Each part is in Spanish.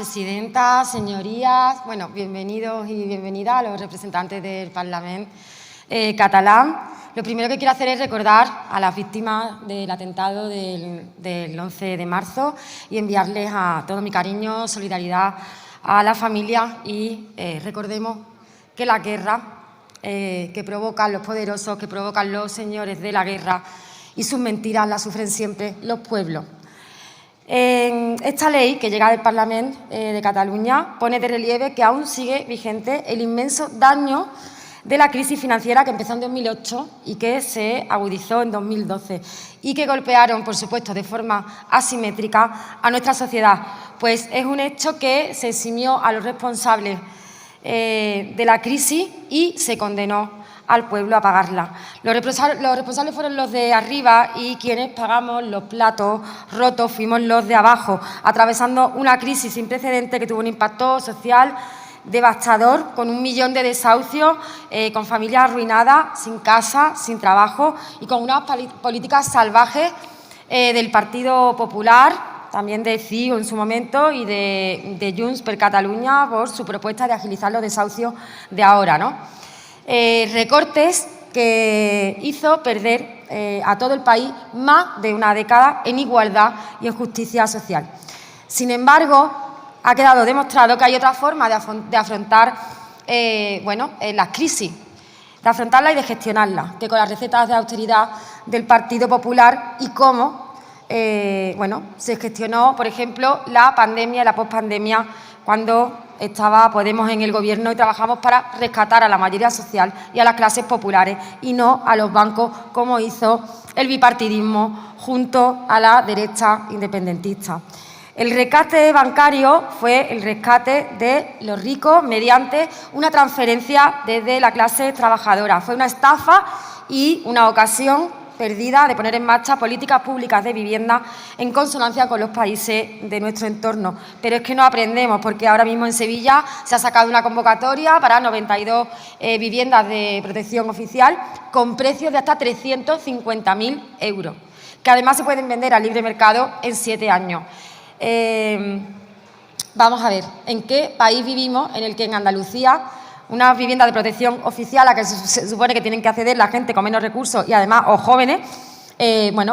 Presidenta, señorías, bueno, bienvenidos y bienvenidas a los representantes del Parlamento catalán. Lo primero que quiero hacer es recordar a las víctimas del atentado del 11 de marzo y enviarles a todo mi cariño, solidaridad a la familia y recordemos que la guerra que provocan los poderosos, que provocan los señores de la guerra y sus mentiras las sufren siempre los pueblos. Esta ley que llega del Parlamento de Cataluña pone de relieve que aún sigue vigente el inmenso daño de la crisis financiera que empezó en 2008 y que se agudizó en 2012 y que golpearon, por supuesto, de forma asimétrica a nuestra sociedad, pues es un hecho que se eximió a los responsables de la crisis y se condenó al pueblo a pagarla. Los responsables fueron los de arriba y quienes pagamos los platos rotos fuimos los de abajo, atravesando una crisis sin precedentes que tuvo un impacto social devastador, con 1 millón de desahucios, con familias arruinadas, sin casa, sin trabajo y con unas políticas salvajes del Partido Popular, también de CiU en su momento y de Junts per Catalunya por su propuesta de agilizar los desahucios de ahora, ¿no? Recortes que hizo perder a todo el país más de una década en igualdad y en justicia social. Sin embargo, ha quedado demostrado que hay otra forma de afrontar las crisis, de afrontarla y de gestionarla, que con las recetas de austeridad del Partido Popular y cómo se gestionó, por ejemplo, la pandemia y la pospandemia cuando estaba Podemos en el Gobierno y trabajamos para rescatar a la mayoría social y a las clases populares y no a los bancos, como hizo el bipartidismo junto a la derecha independentista. El rescate bancario fue el rescate de los ricos mediante una transferencia desde la clase trabajadora. Fue una estafa y una ocasión perdida de poner en marcha políticas públicas de vivienda en consonancia con los países de nuestro entorno. Pero es que no aprendemos, porque ahora mismo en Sevilla se ha sacado una convocatoria para 92 viviendas de protección oficial con precios de hasta 350.000 euros, que además se pueden vender al libre mercado en 7 años. Vamos a ver, ¿en qué país vivimos en el que en Andalucía una vivienda de protección oficial a la que se supone que tienen que acceder la gente con menos recursos y además o jóvenes,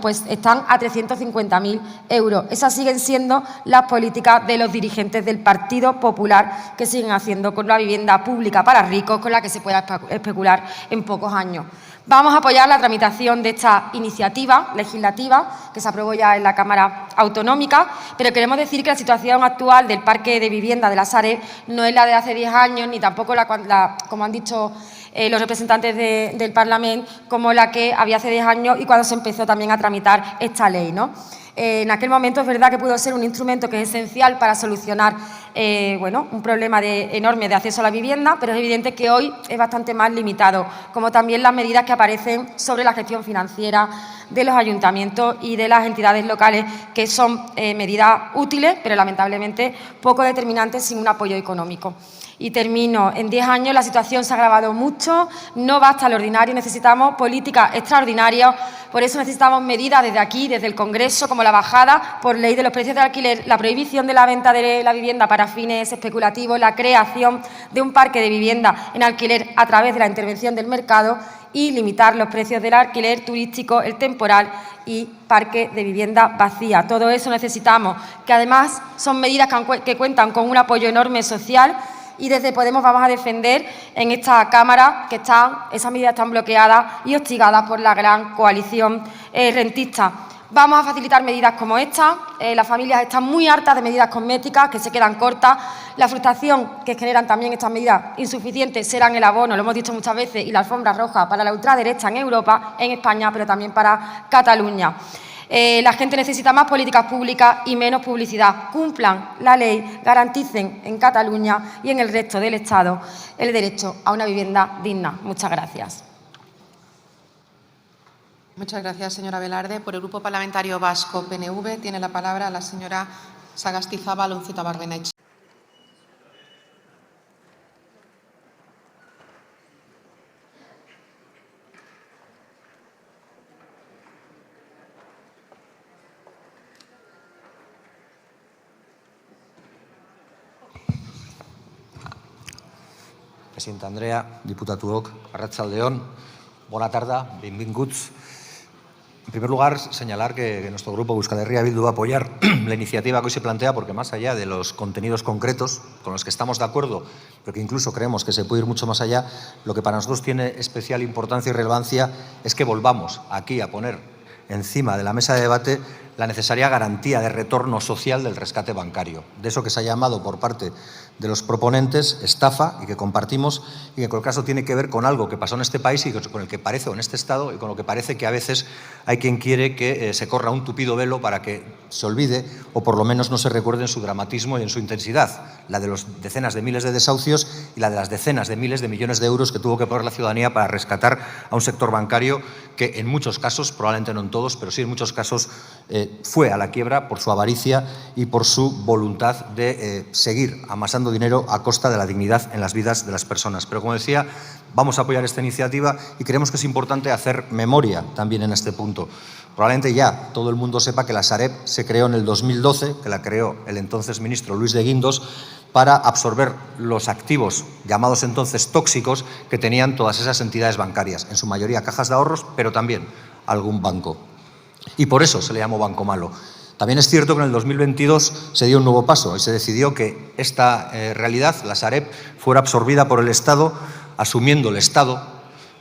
pues están a 350.000 euros? Esas siguen siendo las políticas de los dirigentes del Partido Popular que siguen haciendo con la vivienda pública para ricos, con la que se pueda especular en pocos años. Vamos a apoyar la tramitación de esta iniciativa legislativa que se aprobó ya en la Cámara Autonómica, pero queremos decir que la situación actual del parque de vivienda de la Sareb no es la de hace 10 años, ni tampoco como han dicho los representantes del Parlamento, como la que había hace 10 años y cuando se empezó también a tramitar esta ley, ¿no? En aquel momento es verdad que pudo ser un instrumento que es esencial para solucionar un problema enorme de acceso a la vivienda, pero es evidente que hoy es bastante más limitado, como también las medidas que aparecen sobre la gestión financiera de los ayuntamientos y de las entidades locales, que son medidas útiles, pero lamentablemente poco determinantes sin un apoyo económico. Y termino. En 10 años la situación se ha agravado mucho, no basta lo ordinario, necesitamos políticas extraordinarias, por eso necesitamos medidas desde aquí, desde el Congreso, como la bajada por ley de los precios del alquiler, la prohibición de la venta de la vivienda para fines especulativos, la creación de un parque de vivienda en alquiler a través de la intervención del mercado y limitar los precios del alquiler turístico, el temporal y parque de vivienda vacía. Todo eso necesitamos, que además son medidas que cuentan con un apoyo enorme social. Y desde Podemos vamos a defender en esta Cámara que esas medidas están bloqueadas y hostigadas por la gran coalición rentista. Vamos a facilitar medidas como esta. Las familias están muy hartas de medidas cosméticas que se quedan cortas. La frustración que generan también estas medidas insuficientes serán el abono, lo hemos dicho muchas veces, y la alfombra roja para la ultraderecha en Europa, en España, pero también para Cataluña. La gente necesita más políticas públicas y menos publicidad. Cumplan la ley, garanticen en Cataluña y en el resto del Estado el derecho a una vivienda digna. Muchas gracias. Muchas gracias, señora Velarde. Por el Grupo Parlamentario Vasco PNV tiene la palabra la señora Sagastizábal Unceta-Barrenechea. Presidenta Andrea, diputatuok, arratsaldeon, bona tarda, benvinguts. En primer lugar, señalar que nuestro grupo Euskal Herria Bildu va a apoyar la iniciativa que hoy se plantea porque más allá de los contenidos concretos con los que estamos de acuerdo, pero que incluso creemos que se puede ir mucho más allá, lo que para nosotros tiene especial importancia y relevancia es que volvamos aquí a poner encima de la mesa de debate la necesaria garantía de retorno social del rescate bancario, de eso que se ha llamado por parte de los proponentes estafa y que compartimos y que en cualquier caso tiene que ver con algo que pasó en este país y con el que parece, o en este Estado, y con lo que parece que a veces hay quien quiere que se corra un tupido velo para que se olvide o por lo menos no se recuerde en su dramatismo y en su intensidad, la de los decenas de miles de desahucios y la de las decenas de miles de millones de euros que tuvo que poner la ciudadanía para rescatar a un sector bancario que en muchos casos, probablemente no en todos, pero sí en muchos casos, fue a la quiebra por su avaricia y por su voluntad de seguir amasando dinero a costa de la dignidad en las vidas de las personas. Pero, como decía, vamos a apoyar esta iniciativa y creemos que es importante hacer memoria también en este punto. Probablemente ya todo el mundo sepa que la Sareb se creó en el 2012, que la creó el entonces ministro Luis de Guindos, para absorber los activos llamados entonces tóxicos que tenían todas esas entidades bancarias, en su mayoría cajas de ahorros, pero también algún banco. Y por eso se le llamó Banco Malo. También es cierto que en el 2022 se dio un nuevo paso y se decidió que esta realidad, la Sareb, fuera absorbida por el Estado, asumiendo el Estado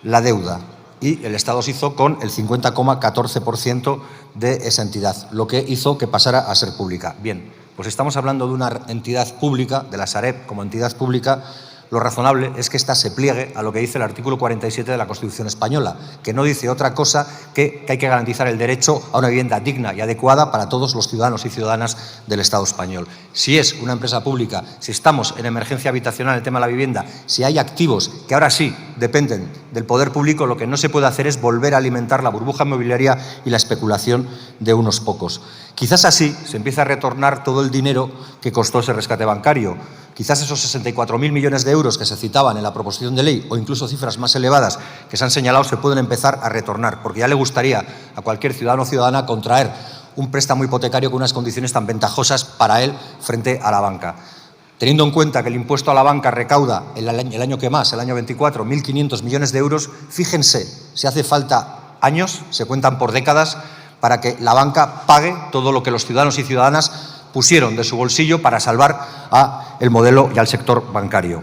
la deuda. Y el Estado se hizo con el 50,14% de esa entidad, lo que hizo que pasara a ser pública. Bien, pues estamos hablando de una entidad pública, de la Sareb como entidad pública. Lo razonable es que ésta se pliegue a lo que dice el artículo 47 de la Constitución española, que no dice otra cosa que hay que garantizar el derecho a una vivienda digna y adecuada para todos los ciudadanos y ciudadanas del Estado español. Si es una empresa pública, si estamos en emergencia habitacional en el tema de la vivienda, si hay activos que ahora sí dependen del poder público, lo que no se puede hacer es volver a alimentar la burbuja inmobiliaria y la especulación de unos pocos. Quizás así se empieza a retornar todo el dinero que costó ese rescate bancario. Quizás esos 64.000 millones de euros que se citaban en la proposición de ley o incluso cifras más elevadas que se han señalado se pueden empezar a retornar, porque ya le gustaría a cualquier ciudadano o ciudadana contraer un préstamo hipotecario con unas condiciones tan ventajosas para él frente a la banca. Teniendo en cuenta que el impuesto a la banca recauda el año que más, el año 24, 1.500 millones de euros, fíjense, si hace falta años, se cuentan por décadas, para que la banca pague todo lo que los ciudadanos y ciudadanas pusieron de su bolsillo para salvar al modelo y al sector bancario.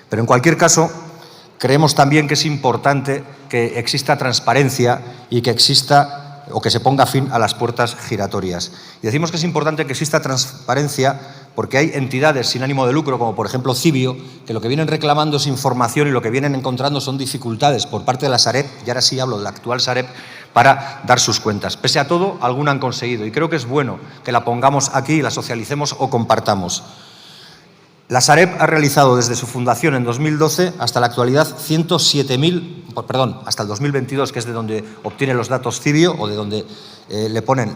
Pero en cualquier caso, creemos también que es importante que exista transparencia y que exista o que se ponga fin a las puertas giratorias. Y decimos que es importante que exista transparencia porque hay entidades sin ánimo de lucro, como por ejemplo Cibio, que lo que vienen reclamando es información y lo que vienen encontrando son dificultades por parte de la Sareb, y ahora sí hablo de la actual Sareb, para dar sus cuentas. Pese a todo, alguna han conseguido y creo que es bueno que la pongamos aquí, la socialicemos o compartamos. La Sareb ha realizado desde su fundación en 2012 hasta la actualidad hasta el 2022, que es de donde obtiene los datos Cibio o de donde le ponen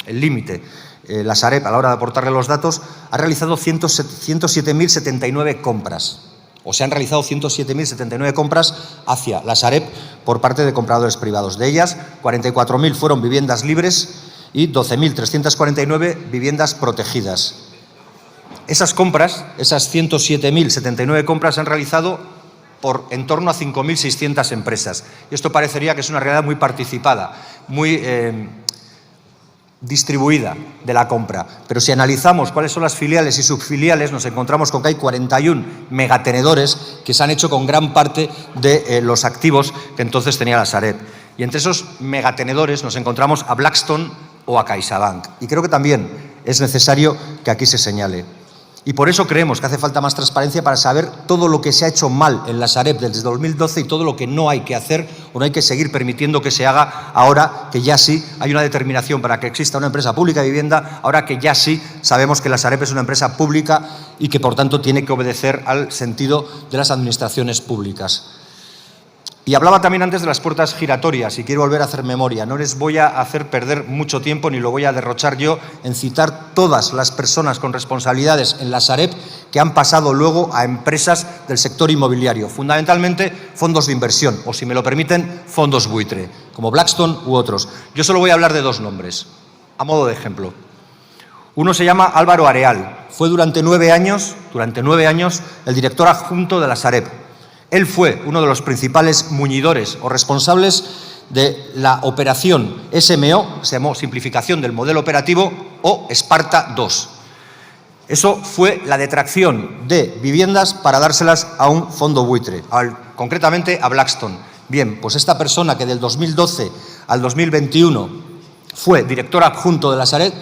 el límite. La Sareb, a la hora de aportarle los datos, ha realizado 107.079 compras. O se han realizado 107.079 compras hacia la Sareb por parte de compradores privados. De ellas, 44.000 fueron viviendas libres y 12.349 viviendas protegidas. Esas compras, esas 107.079 compras, se han realizado por en torno a 5.600 empresas. Y esto parecería que es una realidad muy participada, muy distribuida de la compra. Pero si analizamos cuáles son las filiales y subfiliales, nos encontramos con que hay 41 megatenedores que se han hecho con gran parte de los activos que entonces tenía la Sareb. Y entre esos megatenedores nos encontramos a Blackstone o a CaixaBank. Y creo que también es necesario que aquí se señale. Y por eso creemos que hace falta más transparencia para saber todo lo que se ha hecho mal en la Sareb desde 2012 y todo lo que no hay que hacer o no hay que seguir permitiendo que se haga ahora que ya sí hay una determinación para que exista una empresa pública de vivienda, ahora que ya sí sabemos que la Sareb es una empresa pública y que por tanto tiene que obedecer al sentido de las administraciones públicas. Y hablaba también antes de las puertas giratorias y quiero volver a hacer memoria. No les voy a hacer perder mucho tiempo ni lo voy a derrochar yo en citar todas las personas con responsabilidades en la Sareb que han pasado luego a empresas del sector inmobiliario, fundamentalmente fondos de inversión o, si me lo permiten, fondos buitre, como Blackstone u otros. Yo solo voy a hablar de dos nombres, a modo de ejemplo. Uno se llama Álvaro Areal. Fue durante 9 años, el director adjunto de la Sareb. Él fue uno de los principales muñidores o responsables de la operación SMO, se llamó Simplificación del Modelo Operativo, o Esparta II. Eso fue la detracción de viviendas para dárselas a un fondo buitre, concretamente a Blackstone. Bien, pues esta persona que del 2012 al 2021 fue director adjunto de la Sareb,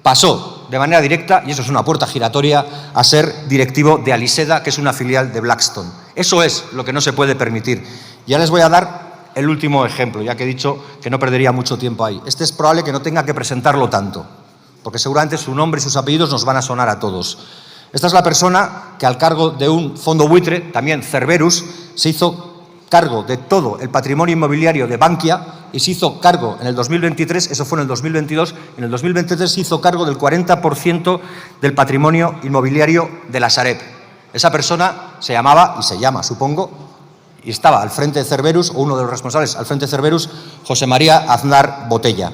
pasó de manera directa, y eso es una puerta giratoria, a ser directivo de Aliseda, que es una filial de Blackstone. Eso es lo que no se puede permitir. Ya les voy a dar el último ejemplo, ya que he dicho que no perdería mucho tiempo ahí. Este es probable que no tenga que presentarlo tanto, porque seguramente su nombre y sus apellidos nos van a sonar a todos. Esta es la persona que al cargo de un fondo buitre, también Cerberus, se hizo cargo de todo el patrimonio inmobiliario de Bankia y se hizo cargo en el 2023, eso fue en el 2022, en el 2023 se hizo cargo del 40% del patrimonio inmobiliario de la Sareb. Esa persona se llamaba, y se llama, supongo, y estaba al frente de Cerberus, o uno de los responsables al frente de Cerberus, José María Aznar Botella.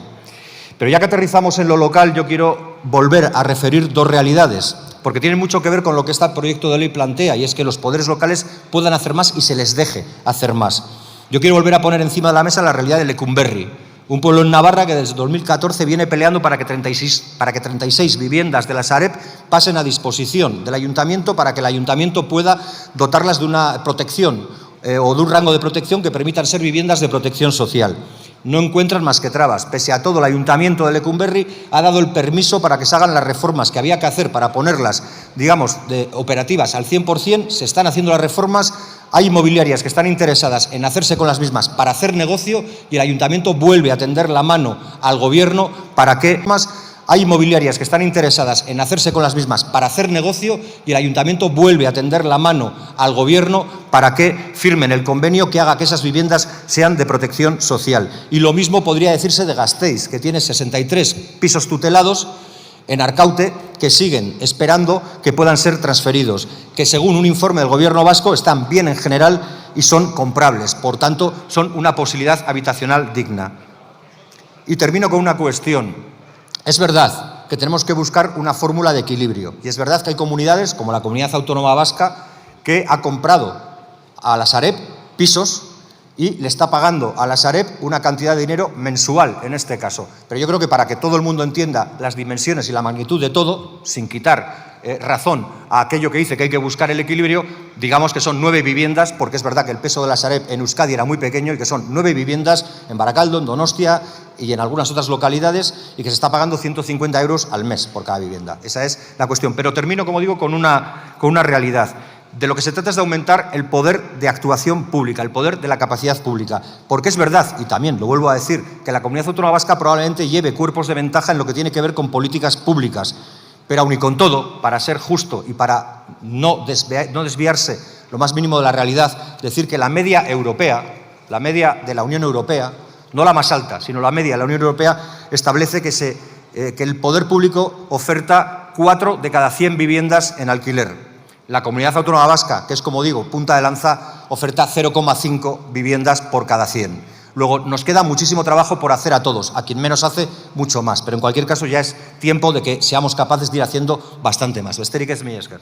Pero ya que aterrizamos en lo local, yo quiero volver a referir dos realidades, porque tienen mucho que ver con lo que este proyecto de ley plantea, y es que los poderes locales puedan hacer más y se les deje hacer más. Yo quiero volver a poner encima de la mesa la realidad de Lecumberri, un pueblo en Navarra que desde 2014 viene peleando para que 36 viviendas de la Sareb pasen a disposición del ayuntamiento para que el ayuntamiento pueda dotarlas de una protección o de un rango de protección que permitan ser viviendas de protección social. No encuentran más que trabas. Pese a todo, el Ayuntamiento de Lecumberri ha dado el permiso para que se hagan las reformas que había que hacer para ponerlas, digamos, operativas al 100%. Se están haciendo las reformas. Hay inmobiliarias que están interesadas en hacerse con las mismas para hacer negocio y el Ayuntamiento vuelve a tender la mano al Gobierno para que hay inmobiliarias que están interesadas en hacerse con las mismas para hacer negocio y el Ayuntamiento vuelve a tender la mano al Gobierno para que firmen el convenio que haga que esas viviendas sean de protección social. Y lo mismo podría decirse de Gasteiz, que tiene 63 pisos tutelados en Arkaute que siguen esperando que puedan ser transferidos, que según un informe del Gobierno vasco están bien en general y son comprables. Por tanto, son una posibilidad habitacional digna. Y termino con una cuestión. Es verdad que tenemos que buscar una fórmula de equilibrio y es verdad que hay comunidades, como la Comunidad Autónoma Vasca, que ha comprado a la Sareb pisos y le está pagando a la Sareb una cantidad de dinero mensual, en este caso. Pero yo creo que para que todo el mundo entienda las dimensiones y la magnitud de todo, sin quitar razón a aquello que dice que hay que buscar el equilibrio, digamos que son 9 viviendas, porque es verdad que el peso de la Sareb en Euskadi era muy pequeño y que son 9 viviendas en Barakaldo, en Donostia y en algunas otras localidades y que se está pagando 150 euros al mes por cada vivienda. Esa es la cuestión. Pero termino, como digo, con una realidad. De lo que se trata es de aumentar el poder de actuación pública, el poder de la capacidad pública. Porque es verdad, y también lo vuelvo a decir, que la Comunidad Autónoma Vasca probablemente lleve cuerpos de ventaja en lo que tiene que ver con políticas públicas. Pero aun y con todo, para ser justo y para no desviarse lo más mínimo de la realidad, decir que la media europea, la media de la Unión Europea, no la más alta, sino la media de la Unión Europea, establece que el poder público oferta 4 de cada 100 viviendas en alquiler. La Comunidad Autónoma Vasca, que es, como digo, punta de lanza, oferta 0,5 viviendas por cada 100. Luego, nos queda muchísimo trabajo por hacer a todos. A quien menos hace, mucho más. Pero en cualquier caso ya es tiempo de que seamos capaces de ir haciendo bastante más. Besterik ez, mila esker.